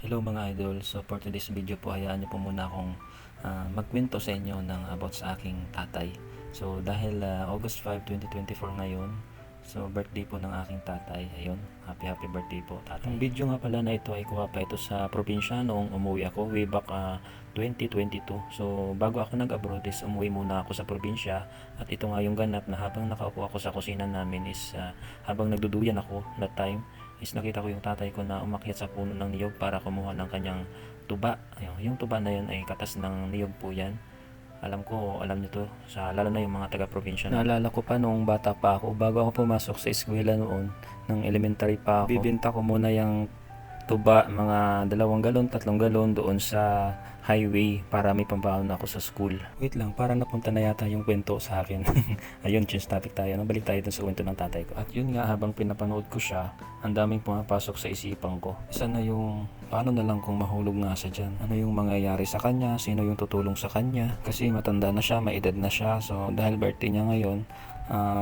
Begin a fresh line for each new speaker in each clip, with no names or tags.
Hello mga idol, so for today's video po hayaan niyo po muna akong magkwento sa inyo ng about sa aking tatay. So dahil August 5, 2024 ngayon, so birthday po ng aking tatay. Ayun, happy birthday po tatay. Ang video nga pala na ito ay kuha pa ito sa probinsya noong umuwi ako way back 2022. So bago ako nag-abroad is umuwi muna ako sa probinsya, at ito nga yung ganap na habang nakaupo ako sa kusina namin is habang nagduduyan ako that time is nakita ko yung tatay ko na umakyat sa puno ng niyog para kumuha ng kanyang tuba. Yung tuba na yun ay katas ng niyog po yan. Alam niyo to, lalo na yung mga taga-probinsya. Naalala ko pa noong bata pa ako, bago ako pumasok sa eskwela noon, ng elementary pa ako, bibenta ko muna yung tuba, mga 2 galon, 3 galon doon sa highway para may pambaon ako sa school. Wait lang, para napunta na yata yung kwento sa akin. Ayun, change topic tayo. Nabalik tayo dun sa kwento ng tatay ko. At yun nga, habang pinapanood ko siya, ang daming pumapasok sa isipan ko. Isa na yung, paano na lang kung mahulog nga siya dyan? Ano yung mangyayari sa kanya? Sino yung tutulong sa kanya? Kasi matanda na siya, may edad na siya. So, dahil birthday niya ngayon,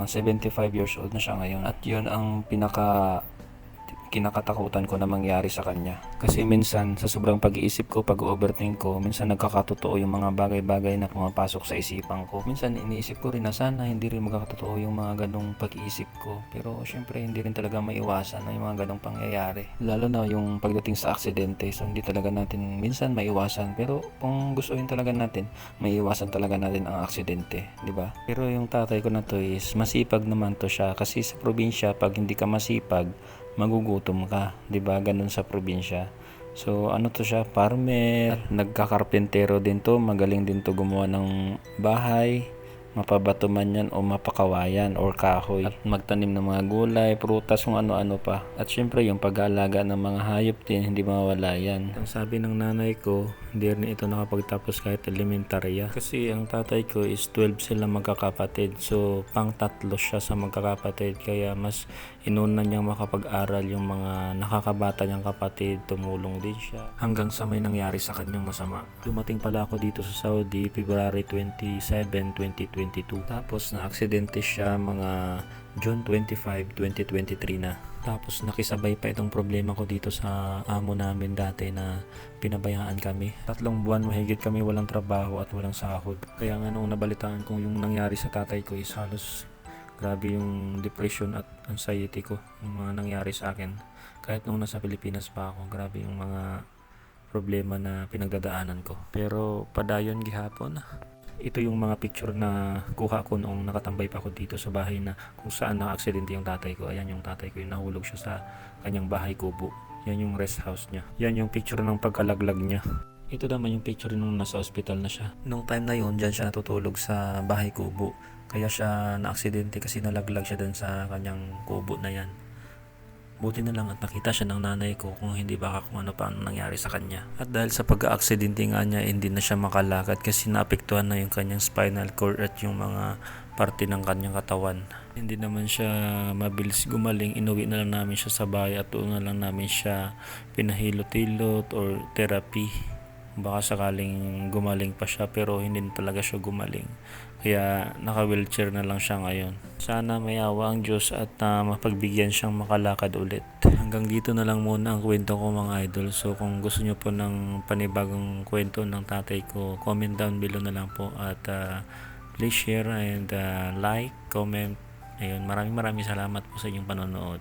75 years old na siya ngayon. At yun ang kinakatakutan ko na mangyari sa kanya. Kasi minsan sa sobrang pag-iisip ko, pag-overthink ko, minsan nagkakatotoo yung mga bagay-bagay na pumapasok sa isipan ko. Minsan iniisip ko rin na sana hindi rin magkakatotoo yung mga ganong pag-iisip ko. Pero syempre hindi rin talaga maiwasan na yung mga ganong pangyayari. Lalo na yung pagdating sa aksidente, so hindi talaga natin minsan maiwasan. Pero kung gustuin talaga natin, maiwasan talaga natin ang aksidente, di ba? Pero yung tatay ko na to is masipag naman to siya, kasi sa probinsya pag hindi ka masipag, magugutom ka, 'di ba? Ganun sa probinsya. So ano to siya, farmer, at nagkakarpentero din to, magaling din to gumawa ng bahay, mapabato man yan o mapakawayan or kahoy, at magtanim ng mga gulay, prutas, kung ano-ano pa. At syempre yung pag-aalaga ng mga hayop din, hindi mawawala yan. Ang sabi ng nanay ko, hindi rin ito nakapagtapos kahit elementarya, kasi ang tatay ko is 12 sila magkakapatid, so pang tatlo siya sa magkakapatid, kaya mas inuna niyang makapag-aral yung mga nakakabata niyang kapatid. Tumulong din siya hanggang sa may nangyari sa kanyang masama. Dumating pala ako dito sa Saudi February 27, 2022. Tapos na aksidente siya mga June 25, 2023 na. Tapos nakisabay pa itong problema ko dito sa amo namin dati na pinabayaan kami. 3 buwan mahigit kami walang trabaho at walang sahod. Kaya nga nung nabalitaan kong yung nangyari sa tatay ko is halos grabe yung depression at anxiety ko, yung mga nangyari sa akin. Kahit nung nasa Pilipinas pa ako, grabe yung mga problema na pinagdadaanan ko. Pero padayon gihapon. Ito yung mga picture na kuha ko noong nakatambay pa ako dito sa bahay na kung saan na-aksidente yung tatay ko. Ayan yung tatay ko, yung nahulog siya sa kanyang bahay kubo. Yan yung rest house niya. Yan yung picture ng pagkalaglag niya. Ito naman yung picture nung nasa ospital na siya. Nung time na yun, dyan siya natutulog sa bahay kubo. Kaya siya na-aksidente kasi nalaglag siya dun sa kanyang kubo na yan. Buti na lang at nakita siya ng nanay ko, kung hindi baka kung ano pa ang nangyari sa kanya. At dahil sa pag-aaksidente nga niya, hindi na siya makalakad kasi naapektuhan na yung kanyang spinal cord at yung mga parte ng kanyang katawan. Hindi naman siya mabilis gumaling, inuwi na lang namin siya sa bahay at doon na lang namin siya pinahilot-hilot or therapy. Baka sakaling gumaling pa siya, pero hindi na talaga siya gumaling. Kaya naka-wheelchair na lang siya ngayon. Sana may awa ang Diyos at mapagbigyan siyang makalakad ulit. Hanggang dito na lang muna ang kwento ko mga idol. So kung gusto nyo po ng panibagong kwento ng tatay ko, comment down below na lang po. At please share and like, comment. Ayun, maraming salamat po sa inyong panonood.